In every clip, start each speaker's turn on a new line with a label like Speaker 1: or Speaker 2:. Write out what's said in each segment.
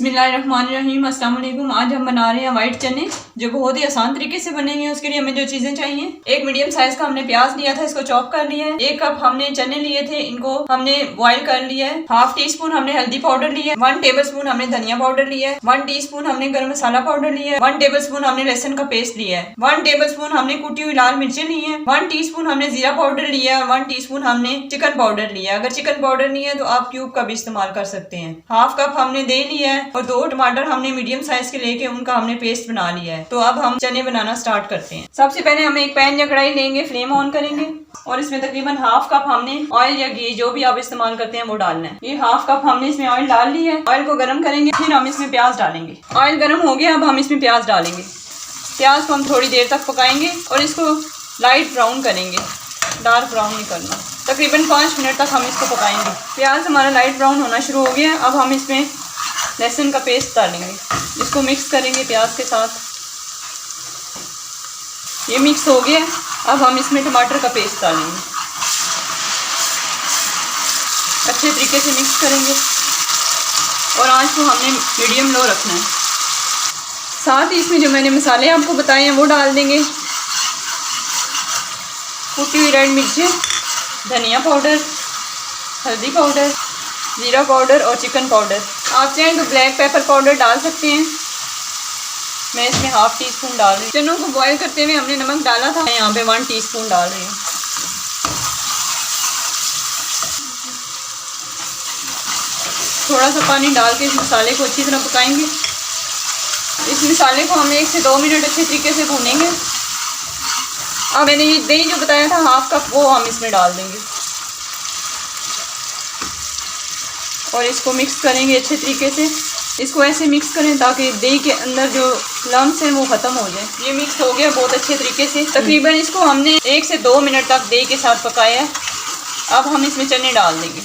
Speaker 1: बिस्मिल्लाहिर्रहमानिर्रहीम, अस्सलाम वालेकुम। आज हम बना रहे हैं वाइट चने, जो बहुत ही आसान तरीके से बनेंगे। उसके लिए हमें जो चीजें चाहिए, एक मीडियम साइज का हमने प्याज लिया था, इसको चॉप कर लिया है। 1 कप हमने चने लिए थे, इनको हमने बॉईल कर लिया है। हाफ टी स्पून हमने हल्दी पाउडर लिया है। 1 टेबल स्पून हमने धनिया पाउडर लिया है। 1 टी स्पून हमने गरम मसाला पाउडर लिया है। 1 टेबल स्पून हमने लहसुन का पेस्ट लिया है। 1 टेबल स्पून हमने कुटी हुई लाल मिर्चें ली है। 1 टी स्पून हमने जीरा पाउडर लिया है। 1 टी स्पून हमने चिकन पाउडर लिया है। अगर चिकन पाउडर नहीं है तो आप क्यूब का भी इस्तेमाल कर सकते हैं। हाफ कप हमने दही लिया है और 2 टमाटर हमने मीडियम साइज के लेके उनका हमने पेस्ट बना लिया है। तो अब हम चने बनाना स्टार्ट करते हैं। सबसे पहले हम एक पैन या कढ़ाई लेंगे, फ्लेम ऑन करेंगे और इसमें तकरीबन हाफ कप हमने ऑयल या घी जो भी आप इस्तेमाल करते हैं वो डालना है। ये हाफ कप हमने इसमें ऑयल डाल लिया है। ऑयल को गर्म करेंगे, फिर हम इसमें प्याज डालेंगे। ऑयल गर्म हो गया, अब हम इसमें प्याज डालेंगे। प्याज को हम थोड़ी देर तक पकाएंगे और इसको लाइट ब्राउन करेंगे, डार्क ब्राउन नहीं करना। तकरीबन 5 मिनट तक हम इसको पकाएंगे। प्याज हमारा लाइट ब्राउन होना शुरू हो गया। अब हम इसमें लहसुन का पेस्ट डालेंगे, इसको मिक्स करेंगे प्याज के साथ। ये मिक्स हो गया। अब हम इसमें टमाटर का पेस्ट डालेंगे, अच्छे तरीके से मिक्स करेंगे और आंच को हमने मीडियम लो रखना है। साथ ही इसमें जो मैंने मसाले आपको बताए हैं वो डाल देंगे। कुटी हुई रेड मिर्ची, धनिया पाउडर, हल्दी पाउडर, जीरा पाउडर और चिकन पाउडर। आप चाहें तो ब्लैक पेपर पाउडर डाल सकते हैं। मैं इसमें हाफ टी स्पून डाल रही हूँ। चनों को बॉईल करते हुए हमने नमक डाला था, मैं यहाँ पे 1 टीस्पून डाल रही हूँ। थोड़ा सा पानी डाल के इस मसाले को अच्छी तरह पकाएंगे। इस मसाले को हम 1 से 2 मिनट अच्छे तरीके से भूनेंगे। अब मैंने ये दही जो बताया था हाफ कप, वो हम इसमें डाल देंगे और इसको मिक्स करेंगे अच्छे तरीके से। इसको ऐसे मिक्स करें ताकि दही के अंदर जो लम्स हैं वो ख़त्म हो जाए। ये मिक्स हो गया बहुत अच्छे तरीके से। तकरीबन इसको हमने 1 से 2 मिनट तक दही के साथ पकाया है। अब हम इसमें चने डाल देंगे।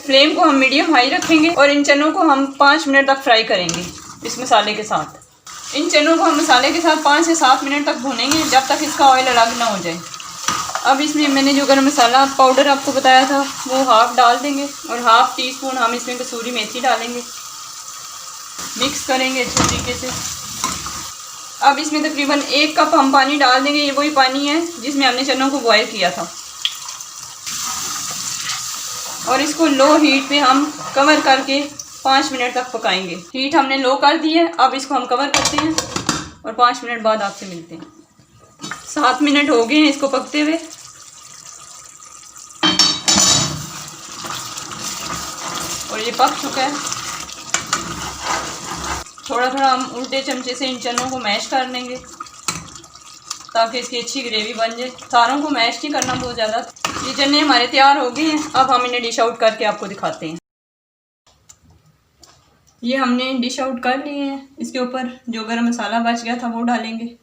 Speaker 1: फ्लेम को हम मीडियम हाई रखेंगे और इन चनों को हम 5 मिनट तक फ्राई करेंगे इस मसाले के साथ। इन चनों को हम मसाले के साथ 5 से 7 मिनट तक भूनेंगे, जब तक इसका ऑयल अलग ना हो जाए। अब इसमें मैंने जो गरम मसाला पाउडर आपको बताया था वो हाफ डाल देंगे और हाफ टी स्पून हम इसमें कसूरी मेथी डालेंगे। मिक्स करेंगे अच्छे तरीके से। अब इसमें तकरीबन 1 कप हम पानी डाल देंगे। ये वही पानी है जिसमें हमने चनों को बॉयल किया था। और इसको लो हीट पे हम कवर करके 5 मिनट तक पकाएंगे। हीट हमने लो कर दी है। अब इसको हम कवर करते हैं और 5 मिनट बाद आपसे मिलते हैं। 7 मिनट हो गए हैं इसको पकते हुए और ये पक चुका है। थोड़ा थोड़ा हम उल्टे चमचे से इन चनों को मैश कर लेंगे ताकि इसकी अच्छी ग्रेवी बन जाए। सारों को मैश नहीं करना बहुत ज़्यादा। ये चने हमारे तैयार हो गए हैं। अब हम इन्हें डिश आउट करके आपको दिखाते हैं। ये हमने डिश आउट कर लिए हैं। इसके ऊपर जो गरम मसाला बच गया था वो डालेंगे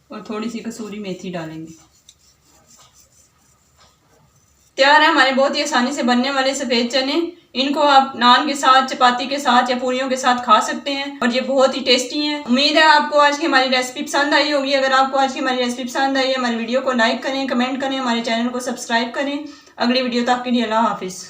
Speaker 1: और थोड़ी सी कसूरी मेथी डालेंगे। तैयार है हमारे बहुत ही आसानी से बनने वाले सफ़ेद चने। इनको आप नान के साथ, चपाती के साथ या पूरियों के साथ खा सकते हैं और ये बहुत ही टेस्टी हैं। उम्मीद है आपको आज की हमारी रेसिपी पसंद आई होगी। अगर आपको आज की हमारी रेसिपी पसंद आई है, हमारी वीडियो को लाइक करें, कमेंट करें, हमारे चैनल को सब्सक्राइब करें। अगली वीडियो तक के लिए अल्लाह हाफिज़।